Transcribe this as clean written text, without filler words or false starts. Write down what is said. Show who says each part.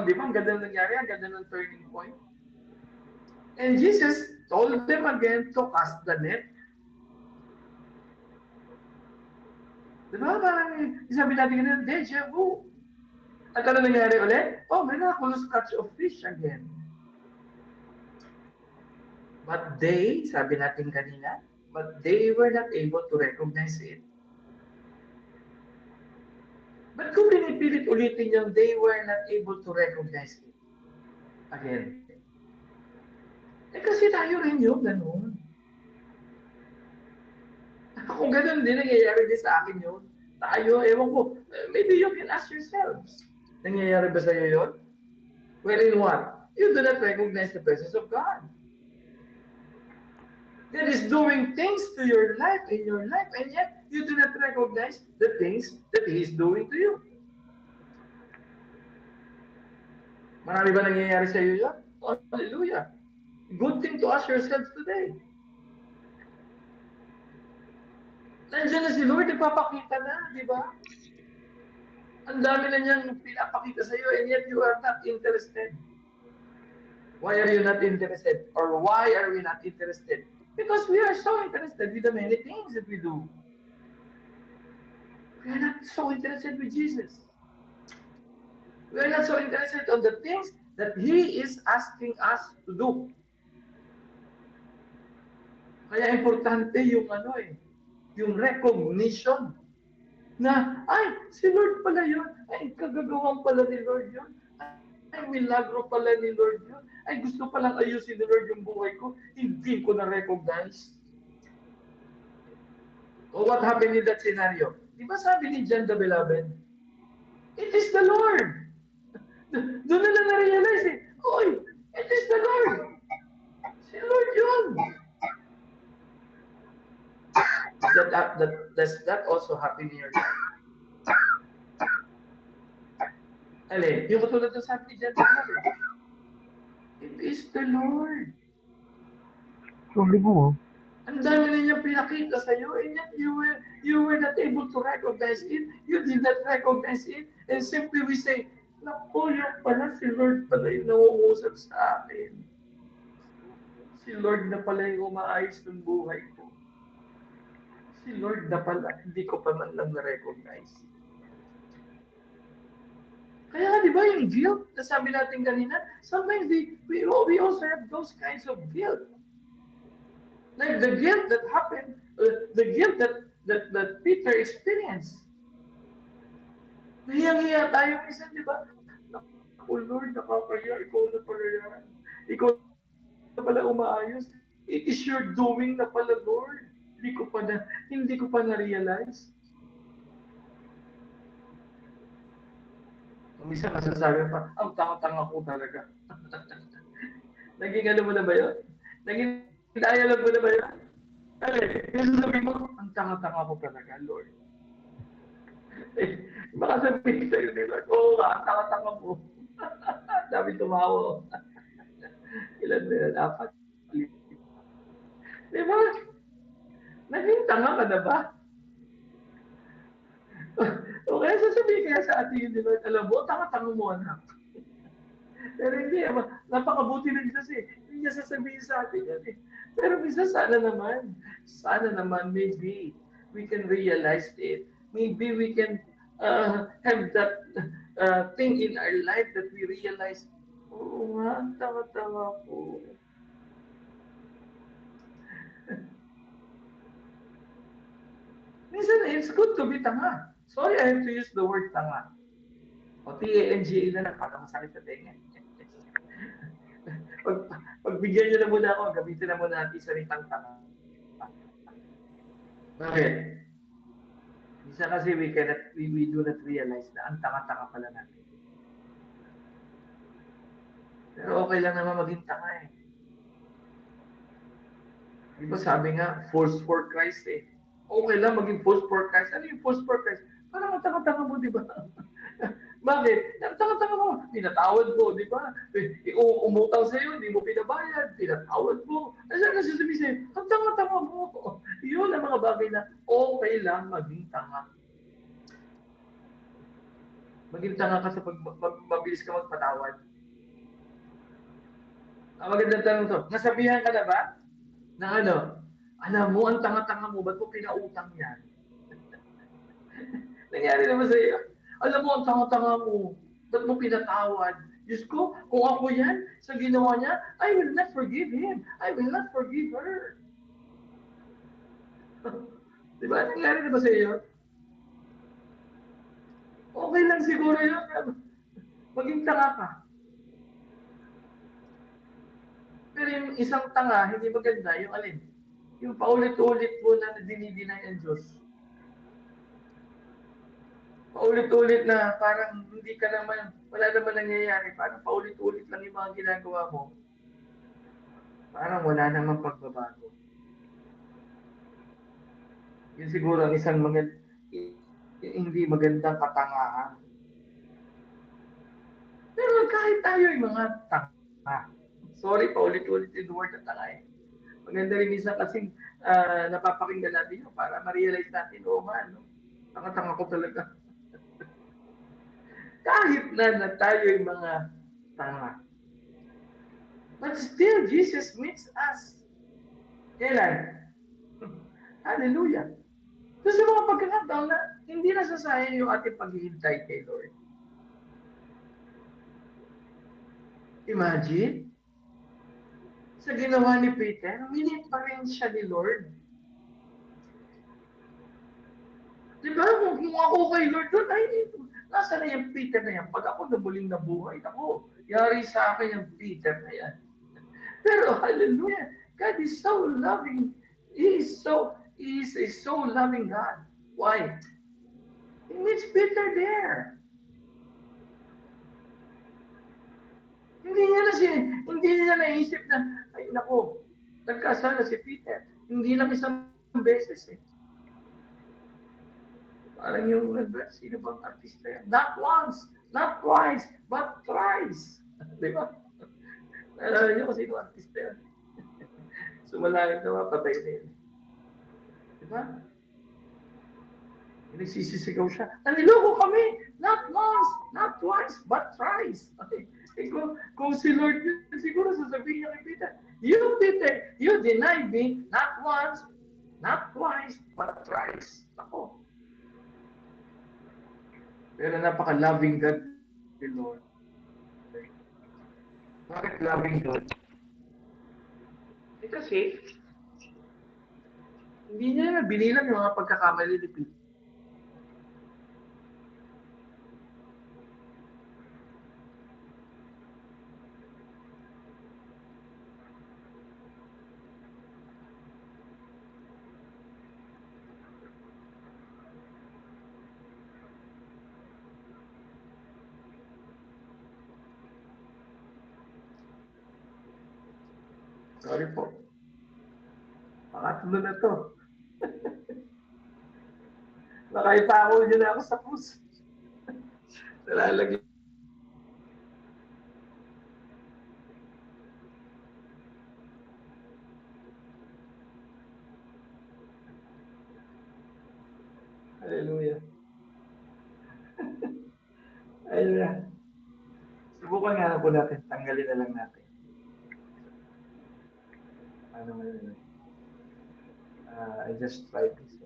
Speaker 1: Di ba? Ang ganda ng nangyari, ang ganda ng turning point. And Jesus told them again to cast the net. Di ba? Parang sabi natin ganun, deja vu. At ano nangyari ulit? Oh, miraculous catch of fish again. But they, sabi natin kanina, but they were not able to recognize it. But kung pinipilit ulitin yung they were not able to recognize it. Again. Kasi tayo rin yun, ganun. Kung ganun din, nangyayari din sa akin yun. Tayo, ewan ko, maybe you can ask yourselves. Nangyayari ba sa'yo yun? Wherein what? You do not recognize the presence of God. God is doing things to your life, in your life, and yet you do not recognize the things that He is doing to you. Marami ba nangyayari sa iyo yun? Hallelujah. Good thing to ask yourselves today. Nandiyan na si Lord, nagpapakita na, di ba? Ang dami na niyang pinapakita sa iyo, and yet you are not interested. Why are you not interested? Or why are we not interested? Because we are so interested with the many things that we do. We are not so interested with Jesus. We are not so interested on the things that He is asking us to do. Kaya importante yung yung recognition na, ay, si Lord pala yun. Ay, kagagawang pala ni Lord yun. Ay, milagro pala ni Lord yun. Ay, gusto palang ayusin ni Lord yung buhay ko. Hindi ko na-recognize. So what happened in that scenario? Di ba sabi ni John the Beloved? It is the Lord. Doon na lang na-realize eh. Oy, it is the Lord. Si Lord yun. Does that also happen in your life? Alin, yung katulad ng sabi ni John the Beloved. It is the Lord.
Speaker 2: Sabi mo,
Speaker 1: Ang dami na niyang pinakita sa'yo, and yet you were not able to recognize it. You did not recognize it. And simply we say, naku, yung pala, si Lord pala yung nangungusap sa akin. Si Lord na pala yung umaayos ng buhay ko. Si Lord na pala, hindi ko pa man lang na-recognize. Kaya di ba yung guilt na sabi natin kanina, sometimes we also have those kinds of guilt. Like the guilt that happened, the guilt that Peter experienced. Nahiyang-hiya tayo minsan, di ba? Naku, Lord, nakakaya, ikaw na pala yan. Ikaw na pala umaayos. It is your doing na pala, Lord. Hindi ko pa na-realize. Minsan masasabi pa, ang tanga-tanga ko talaga. Naging ano mo na ba yun? Naging dialogue mo na ba yun? Yung sabi mo, ang tanga-tanga ko talaga, Lord. Baka sabihin sa'yo ni Lord, oo nga, ang tanga-tanga mo. Sabi tumawa. Ilan na yan? 4. Di ba? Naging tanga ka na ba? O kaya sasabihin kaya sa atin, di ba? Alam mo, tanga-tanga mo, anak. Pero hindi, napakabuti ng Diyos eh. Hindi niya sasabihin sa atin yan eh. Pero minsan sana naman, maybe we can realize it. Maybe we can have that thing in our life that we realize, oo nga, ang tama-tama ko. Minsan, it's good to be tanga. Sorry, I have to use the word tanga. O T-A-N-G-A na lang, para masakit sa tenga. Pagbigyan nyo na muna ako, gamitin na muna natin salitang tanga. Bakit? Minsan kasi we do not realize na ang tanga-tanga pala natin. Pero okay lang naman maging tanga eh. Di ba sabi nga, force for Christ eh. Okay lang maging force for Christ. Ano yung force for Christ? Parang ang tanga-tanga mo, di ba? Bakit? Ang tanga-tanga mo. Pinatawad mo, di ba? Umutang sa'yo, hindi mo pinabayad. Pinatawad mo. Ano sasabihin sa'yo? Ang tanga-tanga mo. Yun ang mga bagay na okay lang maging tanga. Maging tanga ka sa mabilis ka magpatawad. Magandang tanong to. Nasabihan ka na ba? Na ano? Alam mo, ang tanga-tanga mo, ba't mo pinautang yan? Nangyari naman sa iyo. Alam mo, ang tanga-tanga mo, ba't mo pinatawad? Diyos ko, kung ako yan, sa ginawa niya, I will not forgive him. I will not forgive her. Di ba? Nangyari na ba sa iyo? Okay lang siguro yun. Maging tanga ka. Pero yung isang tanga, hindi maganda, yung alin? Yung paulit-ulit mo na dinidinay ang Diyos. Paulit-ulit na parang hindi ka naman, wala naman nangyayari. Parang paulit-ulit lang yung mga ginagawa mo. Parang wala namang pagbabago. Yun siguro ang isang hindi magandang katangahan. Pero kahit tayo yung mga tanga, sorry, paulit-ulit yung word na tanga eh. Maganda rin minsan kasing napapakinggan natin yun para ma-realize natin, oo man, no? Tanga-tanga ko talaga. Kahit na tayo yung mga tanga. But still, Jesus meets us. Kailan? Hallelujah. So sa mga pagkakataon na hindi nasasayang yung ating paghihintay kay Lord. Imagine, sa ginawa ni Peter, minit pa rin siya ni Lord. Di ba? Kung ako kay Lord doon, ay, nasa na yung Peter na yan? Pag ako namuling nabuhay, ako, yari sa akin yung Peter na yan. Pero hallelujah, God is so loving. He is a so loving God. Why? He meets Peter there. Hindi niya naisip na, ay nako, nagkasala si Peter. Hindi lang isang beses eh. Parang yung, sino bang artista yan? Not once, not twice, but thrice. Di ba? Naalala niyo kung sino artista yan? Sumalangit na mapatay na yun. Di ba? Nagsisisigaw siya. Naniloko kami! Not once, not twice, but thrice. Okay. Kung si Lord yun, siguro sasabihin niya kay Peter, Peter, you denied me not once, not twice, but thrice. Ako. Pero napaka-loving God si Lord. Bakit loving God? Kasi, hindi niya na binilang yung mga pagkakamali ni Peter. Sorry po. Pangatlo na to. Nakaipako niyo na ako sa puso. Nalalagay. Hallelujah. Ayun na. Subukan nga po natin. Tanggalin na lang natin. Ano mo yun? I just tried this.